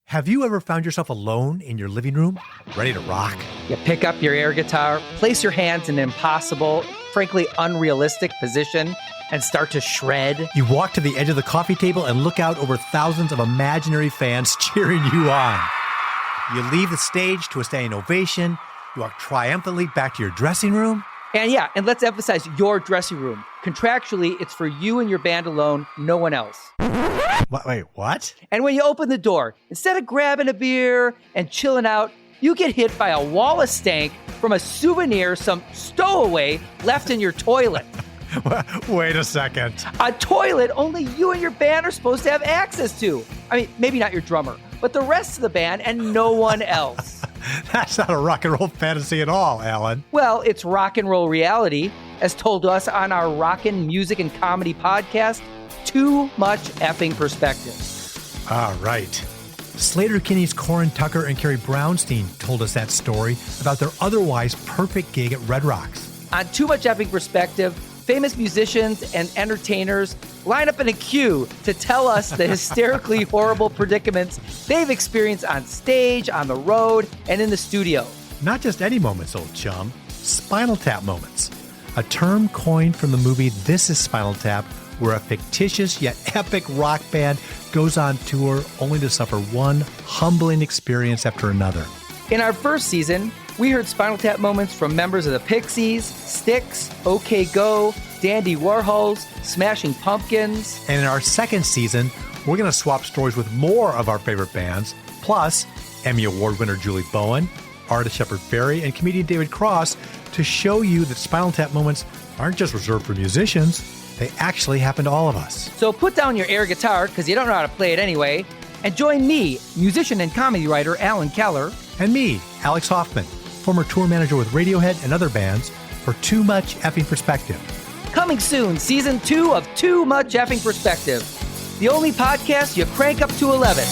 Have you ever found yourself alone in your living room, ready to rock? You pick up your air guitar, place your hands in an impossible, frankly unrealistic position, and start to shred. You walk to the edge of the coffee table and look out over thousands of imaginary fans cheering you on. You leave the stage to a standing ovation. You walk triumphantly back to your dressing room. And let's emphasize your dressing room. Contractually, it's for you and your band alone, no one else. Wait, what? And when you open the door, instead of grabbing a beer and chilling out, you get hit by a wall of stank from a souvenir some stowaway left in your toilet. Wait a second. A toilet only you and your band are supposed to have access to. I mean, maybe not your drummer, but the rest of the band and no one else. That's not a rock and roll fantasy at all, Alan. Well, it's rock and roll reality, as told to us on our rockin' music and comedy podcast, Too Much Effing Perspective. All right. Slater Kinney's Corin Tucker and Carrie Brownstein told us that story about their otherwise perfect gig at Red Rocks. On Too Much Effing Perspective, famous musicians and entertainers line up in a queue to tell us the hysterically horrible predicaments they've experienced on stage, on the road, and in the studio. Not just any moments, old chum. Spinal Tap moments. A term coined from the movie This Is Spinal Tap, where a fictitious yet epic rock band goes on tour only to suffer one humbling experience after another. In our first season, we heard Spinal Tap moments from members of the Pixies, Styx, OK Go, Dandy Warhols, Smashing Pumpkins. And in our second season, we're going to swap stories with more of our favorite bands, plus Emmy Award winner Julie Bowen, artist Shepard Fairey, and comedian David Cross, to show you that Spinal Tap moments aren't just reserved for musicians, they actually happen to all of us. So put down your air guitar, because you don't know how to play it anyway, and join me, musician and comedy writer Allen Keller. And me, Alex Hofmann, former tour manager with Radiohead and other bands, for Too Much Effing Perspective. Coming soon, Season 2 of Too Much Effing Perspective, the only podcast you crank up to 11.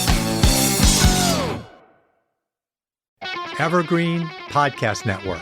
Evergreen Podcast Network.